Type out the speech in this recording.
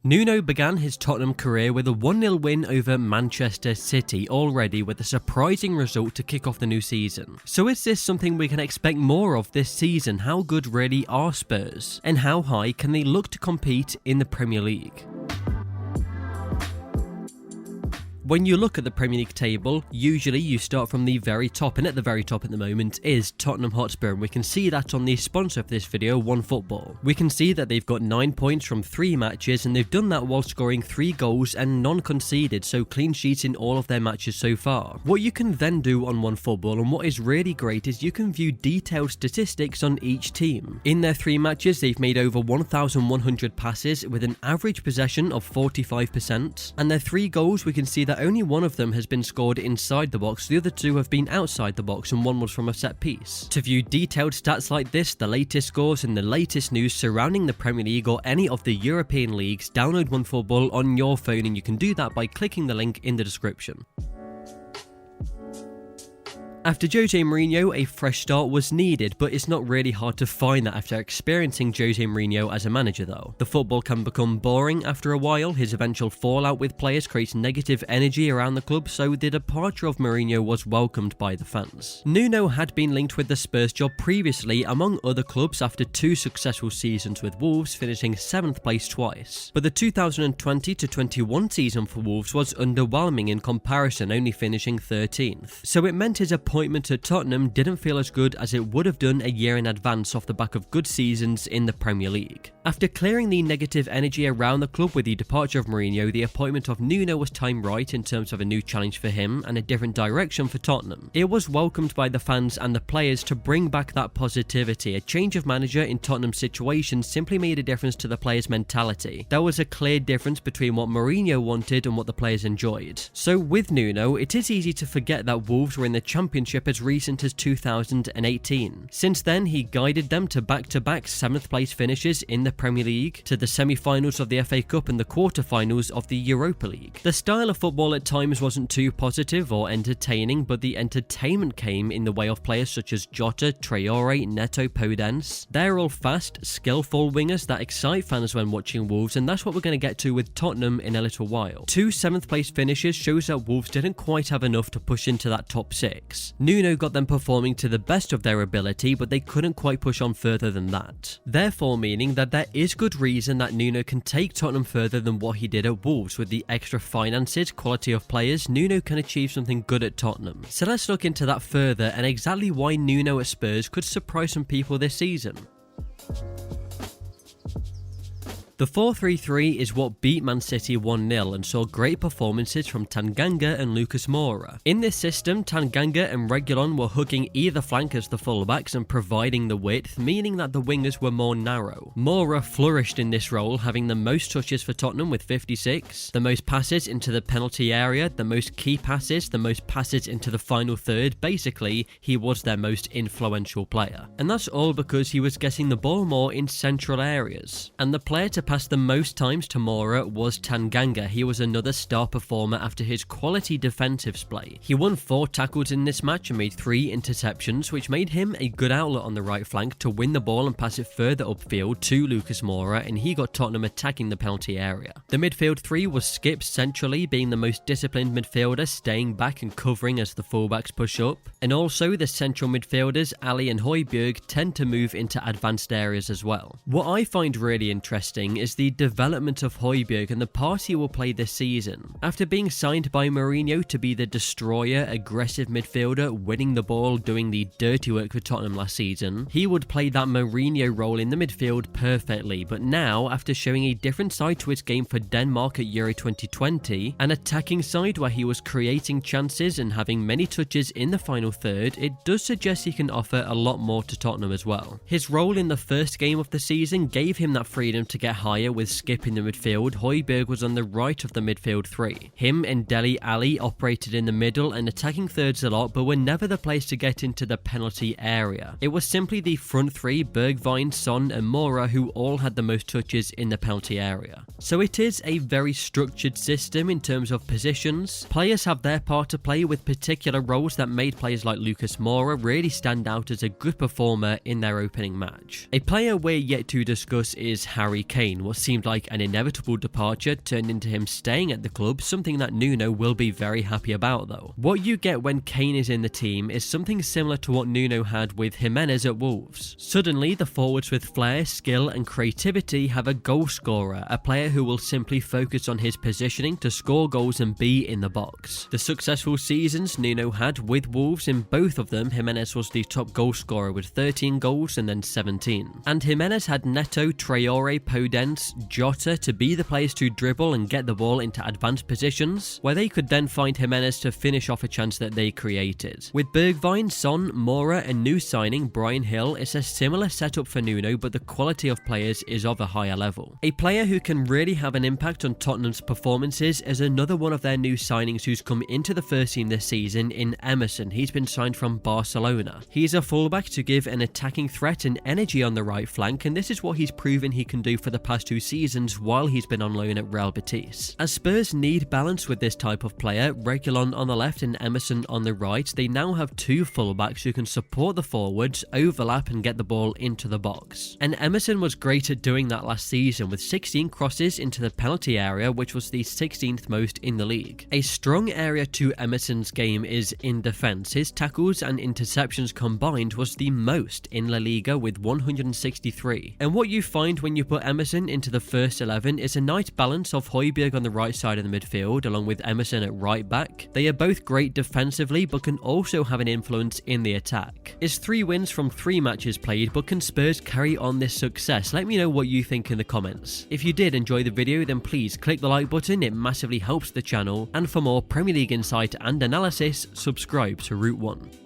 Nuno began his Tottenham career with a 1-0 win over Manchester City, already with a surprising result to kick off the new season. So is this something we can expect more of this season? How good really are Spurs? And how high can they look to compete in the Premier League? When you look at the Premier League table, usually you start from the very top, and at the very top at the moment is Tottenham Hotspur, and we can see that on the sponsor of this video, OneFootball. We can see that they've got 9 points from 3 matches, and they've done that while scoring 3 goals and none conceded, so clean sheets in all of their matches so far. What you can then do on OneFootball, and what is really great, is you can view detailed statistics on each team. In their 3 matches, they've made over 1,100 passes with an average possession of 45%, and their 3 goals, we can see that only one of them has been scored inside the box, the other 2 have been outside the box, and one was from a set piece. To view detailed stats like this, the latest scores and the latest news surrounding the Premier League or any of the European leagues, download OneFootball on your phone, and you can do that by clicking the link in the description. After Jose Mourinho, a fresh start was needed, but it's not really hard to find that after experiencing Jose Mourinho as a manager though. The football can become boring after a while, his eventual fallout with players creates negative energy around the club, so the departure of Mourinho was welcomed by the fans. Nuno had been linked with the Spurs job previously among other clubs after 2 successful seasons with Wolves, finishing 7th place twice. But the 2020-21 season for Wolves was underwhelming in comparison, only finishing 13th. So it meant his appointment to Tottenham didn't feel as good as it would have done a year in advance off the back of good seasons in the Premier League. After clearing the negative energy around the club with the departure of Mourinho, the appointment of Nuno was timed right in terms of a new challenge for him and a different direction for Tottenham. It was welcomed by the fans and the players to bring back that positivity. A change of manager in Tottenham's situation simply made a difference to the players' mentality. There was a clear difference between what Mourinho wanted and what the players enjoyed. So with Nuno, it is easy to forget that Wolves were in the Championship as recent as 2018. Since then, he guided them to back-to-back 7th place finishes in the Premier League, to the semi-finals of the FA Cup and the quarter-finals of the Europa League. The style of football at times wasn't too positive or entertaining, but the entertainment came in the way of players such as Jota, Traore, Neto, Podence. They're all fast, skillful wingers that excite fans when watching Wolves, and that's what we're going to get to with Tottenham in a little while. 2 7th place finishes shows that Wolves didn't quite have enough to push into that top 6. Nuno got them performing to the best of their ability, but they couldn't quite push on further than that. Therefore meaning that there is good reason that Nuno can take Tottenham further than what he did at Wolves. With the extra finances, quality of players, Nuno can achieve something good at Tottenham. So let's look into that further and exactly why Nuno at Spurs could surprise some people this season. The 4-3-3 is what beat Man City 1-0 and saw great performances from Tanganga and Lucas Moura. In this system, Tanganga and Reguilon were hugging either flank as the fullbacks and providing the width, meaning that the wingers were more narrow. Moura flourished in this role, having the most touches for Tottenham with 56, the most passes into the penalty area, the most key passes, the most passes into the final third. Basically, he was their most influential player. And that's all because he was getting the ball more in central areas. And the player to pass the most times to Moura was Tanganga. He was another star performer after his quality defensive display. He won 4 tackles in this match and made 3 interceptions, which made him a good outlet on the right flank to win the ball and pass it further upfield to Lucas Moura, and he got Tottenham attacking the penalty area. The midfield 3 was Skipp centrally, being the most disciplined midfielder, staying back and covering as the fullbacks push up, and also the central midfielders Ali and Højbjerg tend to move into advanced areas as well. What I find really interesting is the development of Højbjerg and the part he will play this season. After being signed by Mourinho to be the destroyer, aggressive midfielder, winning the ball, doing the dirty work for Tottenham last season, he would play that Mourinho role in the midfield perfectly, but now, after showing a different side to his game for Denmark at Euro 2020, an attacking side where he was creating chances and having many touches in the final third, it does suggest he can offer a lot more to Tottenham as well. His role in the first game of the season gave him that freedom to get higher with Skipp in the midfield. Højbjerg was on the right of the midfield 3. Him and Dele Alli operated in the middle and attacking thirds a lot, but were never the place to get into the penalty area. It was simply the front 3, Bergwijn, Son and Moura, who all had the most touches in the penalty area. So it is a very structured system in terms of positions. Players have their part to play with particular roles that made players like Lucas Moura really stand out as a good performer in their opening match. A player we're yet to discuss is Harry Kane. Kane, what seemed like an inevitable departure turned into him staying at the club, something that Nuno will be very happy about though. What you get when Kane is in the team is something similar to what Nuno had with Jimenez at Wolves. Suddenly, the forwards with flair, skill and creativity have a goal scorer, a player who will simply focus on his positioning to score goals and be in the box. The successful seasons Nuno had with Wolves, in both of them Jimenez was the top goal scorer with 13 goals and then 17. And Jimenez had Neto, Traore, Podence, Jota to be the players to dribble and get the ball into advanced positions, where they could then find Jimenez to finish off a chance that they created. With Bergwijn, Son, Moura and new signing Bryan Hill, it's a similar setup for Nuno, but the quality of players is of a higher level. A player who can really have an impact on Tottenham's performances is another one of their new signings who's come into the first team this season in Emerson. He's been signed from Barcelona. He's a fullback to give an attacking threat and energy on the right flank, and this is what he's proven he can do for the past 2 seasons while he's been on loan at Real Betis. As Spurs need balance with this type of player, Reguilón on the left and Emerson on the right, they now have 2 fullbacks who can support the forwards, overlap and get the ball into the box. And Emerson was great at doing that last season with 16 crosses into the penalty area, which was the 16th most in the league. A strong area to Emerson's game is in defence. His tackles and interceptions combined was the most in La Liga with 163. And what you find when you put Emerson into the first 11 is a nice balance of Højbjerg on the right side of the midfield along with Emerson at right back. They are both great defensively but can also have an influence in the attack. It's 3 wins from 3 matches played, but can Spurs carry on this success? Let me know what you think in the comments. If you did enjoy the video, then please click the like button, it massively helps the channel, and for more Premier League insight and analysis, subscribe to Route 1.